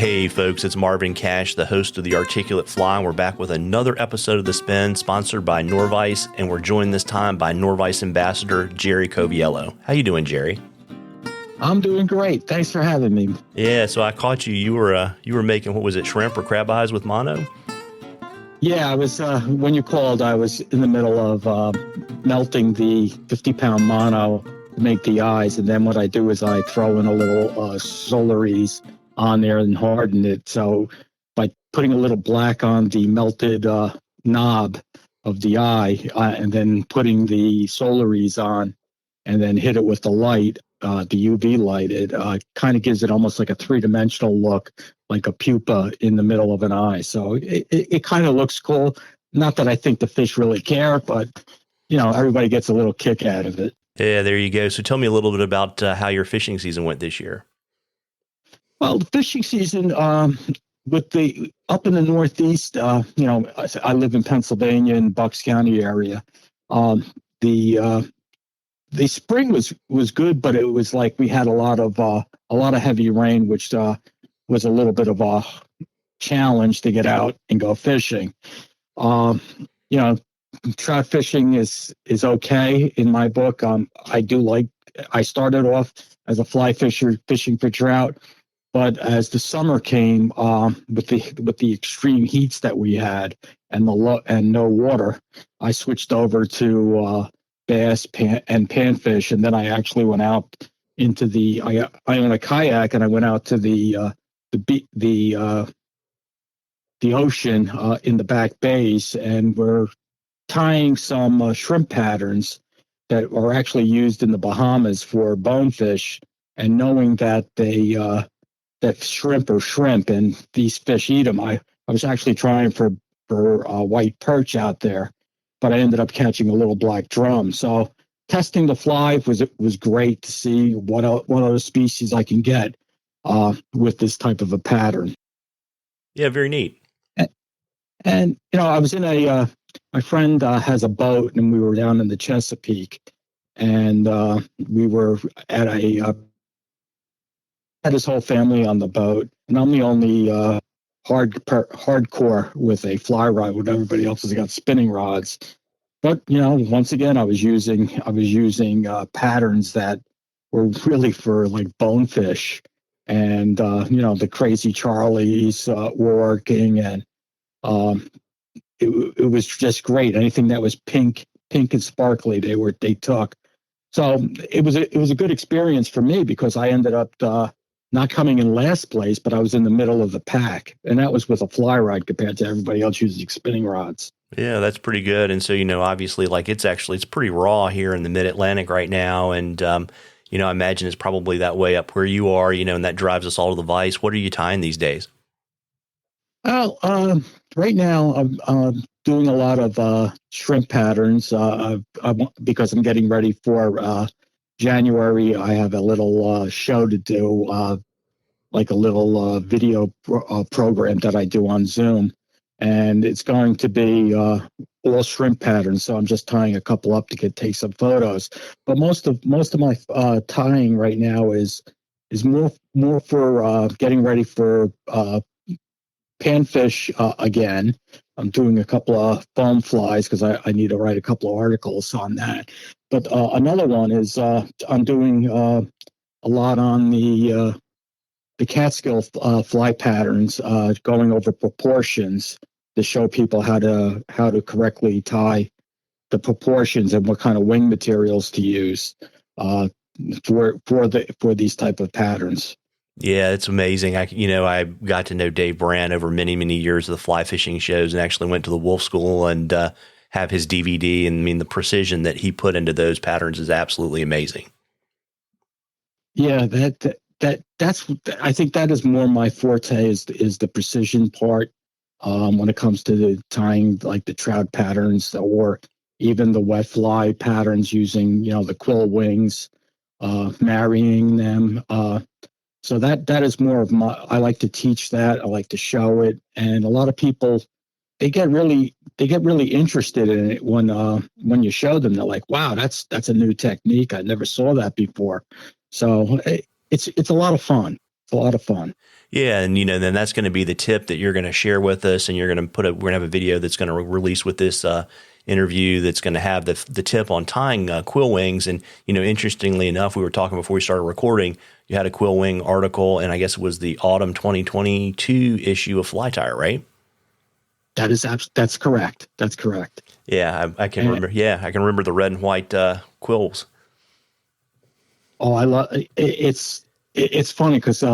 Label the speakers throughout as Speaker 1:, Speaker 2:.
Speaker 1: Hey folks, it's Marvin Cash, the host of The Articulate Fly, and we're back with another episode of The Spin, sponsored by Norvise, and we're joined this time by Norvise Ambassador Jerry Coviello. How you doing, Jerry?
Speaker 2: I'm doing great. Thanks for having me.
Speaker 1: Yeah, so I caught you. You were making, what was it, shrimp or crab eyes with mono?
Speaker 2: Yeah, I was, when you called, I was in the middle of melting the 50-pound mono to make the eyes, and then what I do is I throw in a little solarise on there and harden it. So by putting a little black on the melted knob of the eye and then putting the solarise on and then hit it with the light, the UV light, it kind of gives it almost like a three-dimensional look, like a pupa in the middle of an eye. So it kind of looks cool. Not that I think the fish really care, but, everybody ggets a little kick out of it.
Speaker 1: Yeah, there you go. So tell me a little bit about how your fishing season went this year.
Speaker 2: Well, the fishing season, with the up in the Northeast, I live in Pennsylvania in Bucks County area. The spring was good, but it was like we had a lot of heavy rain, which was a little bit of a challenge to get out and go fishing. Trout fishing is okay in my book. I started off as a fly fisher fishing for trout. But as the summer came, with the extreme heats that we had and no water, I switched over to bass and panfish, and then I actually went out into I own a kayak, and I went out to the ocean in the back bays, and we're tying some shrimp patterns that are actually used in the Bahamas for bonefish, and knowing that that shrimp are shrimp and these fish eat them. I was actually trying for white perch out there, but I ended up catching a little black drum. So testing the fly was great to see what other species I can get with this type of a pattern.
Speaker 1: Yeah, very neat.
Speaker 2: And I was in my friend has a boat, and we were down in the Chesapeake, and we were at had his whole family on the boat, and I'm the only hardcore with a fly rod when everybody else has got spinning rods. But once again, I was using patterns that were really for like bonefish, and the crazy Charlies were working, and it was just great. Anything that was pink and sparkly, they took. So it was a good experience for me, because I ended up not coming in last place, but I was in the middle of the pack, and that was with a fly rod compared to everybody else using spinning rods.
Speaker 1: Yeah, that's pretty good. And so, obviously, like it's pretty raw here in the Mid-Atlantic right now, and I imagine it's probably that way up where you are, and that drives us all to the vise. What are you tying these days?
Speaker 2: Well, right now I'm doing a lot of shrimp patterns because I'm getting ready for January. I have a little show to do, like a little video program that I do on Zoom, and it's going to be all shrimp patterns. So I'm just tying a couple up to take some photos. But most of my tying right now is more for getting ready for panfish again. I'm doing a couple of foam flies because I need to write a couple of articles on that. But another one is I'm doing a lot on the Catskill fly patterns, going over proportions to show people how to correctly tie the proportions and what kind of wing materials to use for these type of patterns.
Speaker 1: Yeah, it's amazing. I got to know Dave Brand over many, many years of the fly fishing shows, and actually went to the Wolf School and have his DVD. And I mean, the precision that he put into those patterns is absolutely amazing.
Speaker 2: Yeah, that's I think that is more my forte is the precision part when it comes to the tying like the trout patterns or even the wet fly patterns using the quill wings, marrying them. So that is more of I like to teach that. I like to show it, and a lot of people they get really interested in it when you show them. They're like, "Wow, that's a new technique. I never saw that before." So it's a lot of fun. It's a lot of fun.
Speaker 1: Yeah, and then that's going to be the tip that you're going to share with us, and you're going to we're going to have a video that's going to release with this interview that's going to have the tip on tying quill wings. And interestingly enough, we were talking before we started recording. You had a quill wing article, and I guess it was the autumn 2022 issue of Fly Tire, right?
Speaker 2: That's correct. That's correct.
Speaker 1: Yeah, I can remember. Yeah, I can remember the red and white quills.
Speaker 2: Oh, I love it's funny because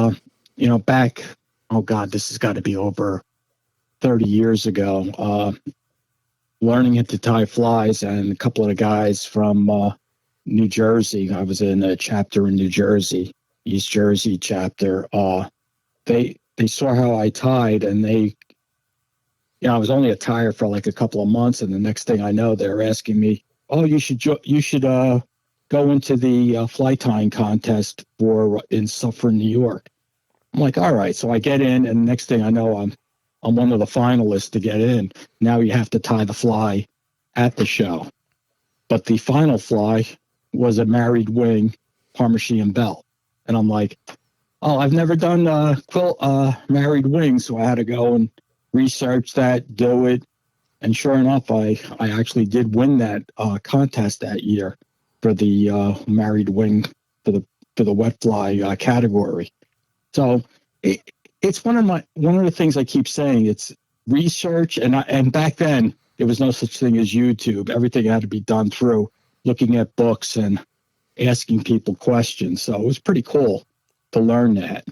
Speaker 2: back, oh God, this has got to be over 30 years ago. Learning how to tie flies, and a couple of the guys from New Jersey. I was in a chapter in New Jersey, East Jersey chapter. They saw how I tied, and I was only a tire for like a couple of months, and the next thing I know, they're asking me, "Oh, you should go into the fly tying contest in Suffern, New York." I'm like, all right. So I get in, and the next thing I know, I'm one of the finalists to get in. Now you have to tie the fly at the show. But the final fly was a married wing Parmesan bell. And I'm like, oh, I've never done married wings. So I had to go and research that, do it. And sure enough, I actually did win that contest that year for the married wing for the wet fly category. So it's one of the things I keep saying. It's research, and back then there was no such thing as YouTube. Everything had to be done through looking at books and asking people questions. So it was pretty cool to learn that.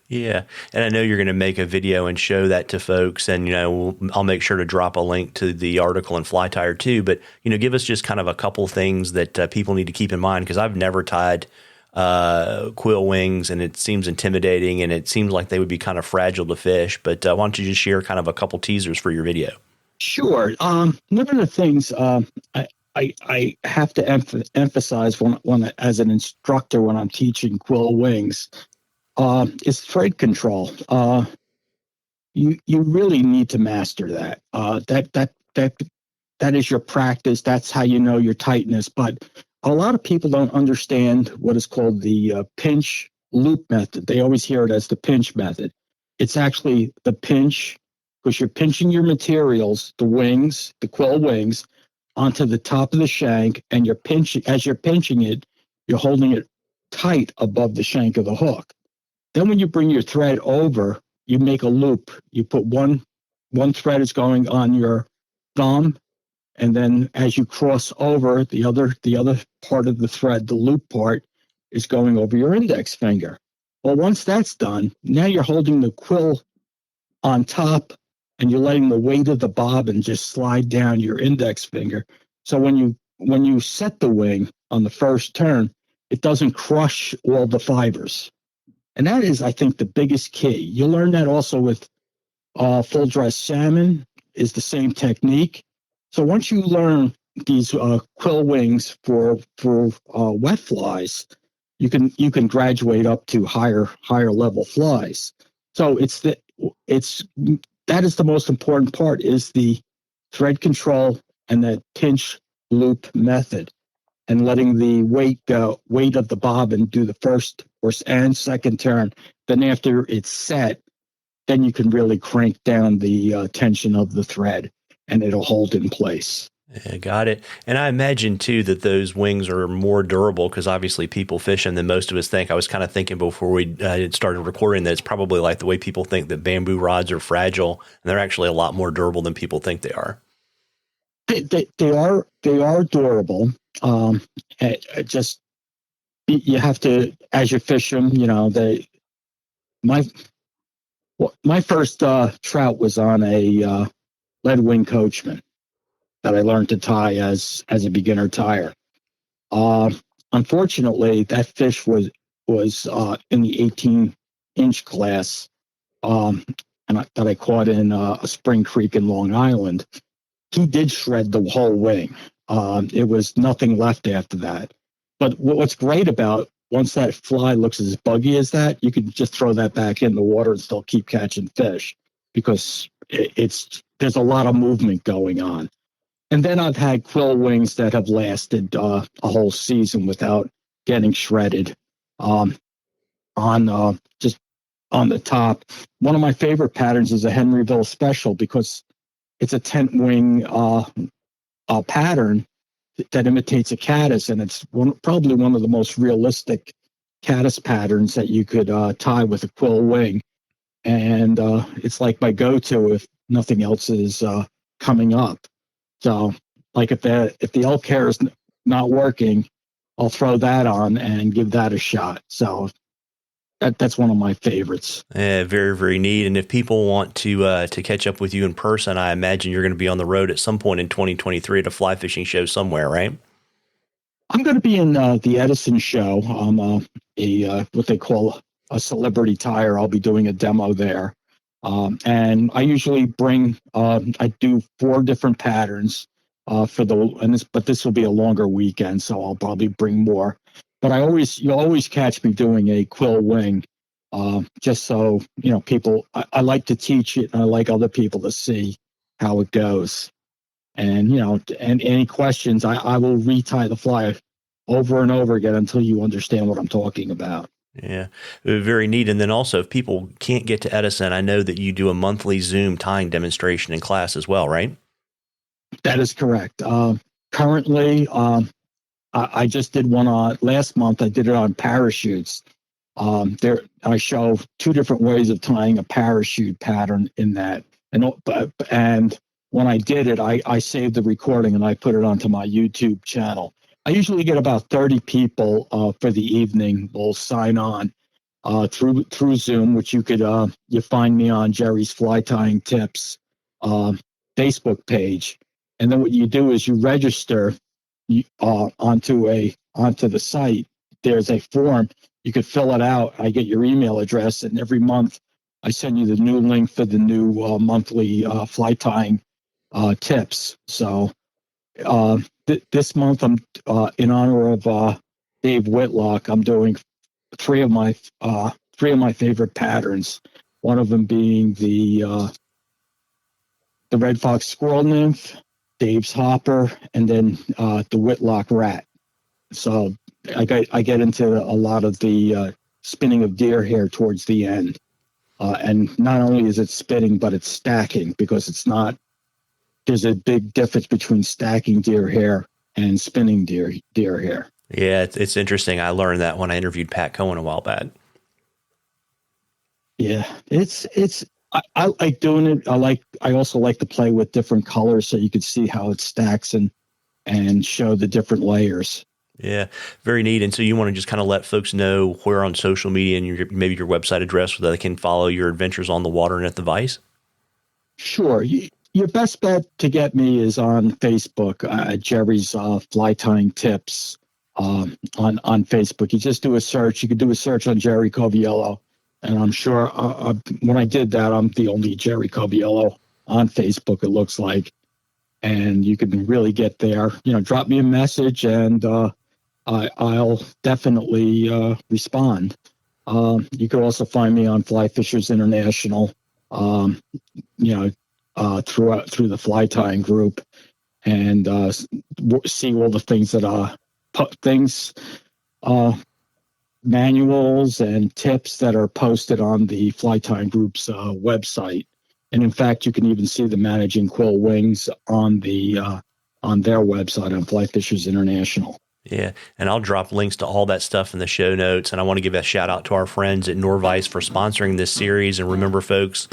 Speaker 1: Yeah, and I know you're going to make a video and show that to folks, and I'll make sure to drop a link to the article in Fly Tire too. But give us just kind of a couple things that people need to keep in mind, because I've never tied quill wings, and it seems intimidating, and it seems like they would be kind of fragile to fish. But why don't you just share kind of a couple teasers for your video?
Speaker 2: Sure. One of the things I have to emphasize when as an instructor when I'm teaching quill wings is thread control. You really need to master that. That is your practice. That's how you know your tightness. But a lot of people don't understand what is called the pinch loop method. They always hear it as the pinch method. It's actually the pinch, because you're pinching your materials, the wings, the quill wings, onto the top of the shank, and as you're pinching it, you're holding it tight above the shank of the hook. Then when you bring your thread over, you make a loop. You put one thread is going on your thumb, and then as you cross over, the other part of the thread, the loop part, is going over your index finger. Well, once that's done, now you're holding the quill on top, and you're letting the weight of the bobbin just slide down your index finger. So when you set the wing on the first turn, it doesn't crush all the fibers. And that is, I think, the biggest key. You learn that also with full dress salmon is the same technique. So once you learn these quill wings for wet flies, you can graduate up to higher level flies. So that is the most important part, is the thread control and that pinch loop method, and letting the weight of the bobbin do the first and second turn. Then after it's set, then you can really crank down the tension of the thread, and it'll hold in place.
Speaker 1: Yeah, got it. And I imagine too that those wings are more durable, because obviously people fish them than most of us think. I was kind of thinking before we started recording that it's probably like the way people think that bamboo rods are fragile, and they're actually a lot more durable than people think they are.
Speaker 2: They are durable. Just you have to, as you fish them, my first trout was on a lead wing coachman that I learned to tie as a beginner tire. Unfortunately, that fish was in the 18-inch class, that I caught in a spring creek in Long Island. He did shred the whole wing. It was nothing left after that. But what's great about, once that fly looks as buggy as that, you can just throw that back in the water and still keep catching fish, because there's a lot of movement going on. And then I've had quill wings that have lasted a whole season without getting shredded, on just on the top. One of my favorite patterns is a Henryville Special because it's a tent wing pattern that imitates a caddis, and it's probably one of the most realistic caddis patterns that you could tie with a quill wing. And it's like my go-to if nothing else is coming up. So, like if the elk hair is not working, I'll throw that on and give that a shot. So that's one of my favorites.
Speaker 1: Yeah, very, very neat. And if people want to catch up with you in person, I imagine you're going to be on the road at some point in 2023 at a fly fishing show somewhere, right?
Speaker 2: I'm going to be in the Edison show. I'm what they call a celebrity tire. I'll be doing a demo there. And I usually bring, I do 4 different patterns but this will be a longer weekend, so I'll probably bring more. But you'll always catch me doing a quill wing, just so, people, I like to teach it, and I like other people to see how it goes. And, and any questions, I will retie the fly over and over again until you understand what I'm talking about.
Speaker 1: Yeah, very neat. And then also, if people can't get to Edison, I know that you do a monthly Zoom tying demonstration in class as well, right?
Speaker 2: That is correct. Currently, I just did one last month. I did it on parachutes. I show 2 different ways of tying a parachute pattern in that. And when I did it, I saved the recording and I put it onto my YouTube channel. I usually get about 30 people for the evening will sign on through Zoom, which you find me on Jerry's Fly Tying Tips Facebook page. And then what you do is you register onto the site. There's a form. You could fill it out. I get your email address, and every month I send you the new link for the new monthly fly tying tips. So this month, I'm in honor of Dave Whitlock. I'm doing 3 of my favorite patterns. One of them being the Red Fox Squirrel Nymph, Dave's Hopper, and then the Whitlock Rat. So I get into a lot of the spinning of deer hair towards the end. And not only is it spinning, but it's stacking, because there's a big difference between stacking deer hair and spinning deer hair.
Speaker 1: Yeah, it's interesting. I learned that when I interviewed Pat Cohen a while back.
Speaker 2: Yeah, I like doing it. I also like to play with different colors so you can see how it stacks and show the different layers.
Speaker 1: Yeah, very neat. And so you want to just kind of let folks know where on social media and maybe your website address so that they can follow your adventures on the water and at the Vice?
Speaker 2: Sure. Your best bet to get me is on Facebook, Jerry's Fly Tying Tips on Facebook. You just do a search. You could do a search on Jerry Coviello. And I'm sure when I did that, I'm the only Jerry Coviello on Facebook, it looks like. And you can really get there. Drop me a message, and I'll definitely respond. You could also find me on Fly Fishers International, through the fly tying group, and see all the things that manuals and tips that are posted on the Fly Tying Group's website. And in fact, you can even see the Managing Quill Wings on their website on Fly Fishers International.
Speaker 1: Yeah, and I'll drop links to all that stuff in the show notes. And I want to give a shout out to our friends at Norvice for sponsoring this series. And remember, folks,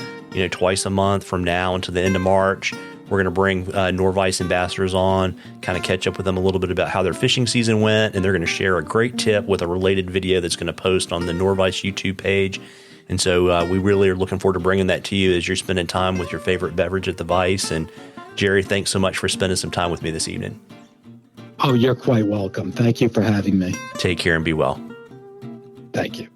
Speaker 1: twice a month from now until the end of March, we're going to bring Norvice ambassadors on, kind of catch up with them a little bit about how their fishing season went, and they're going to share a great tip with a related video that's going to post on the Norvice YouTube page. And so we really are looking forward to bringing that to you as you're spending time with your favorite beverage at the Vice. And Jerry, thanks so much for spending some time with me this evening.
Speaker 2: Oh, you're quite welcome. Thank you for having me.
Speaker 1: Take care and be well.
Speaker 2: Thank you.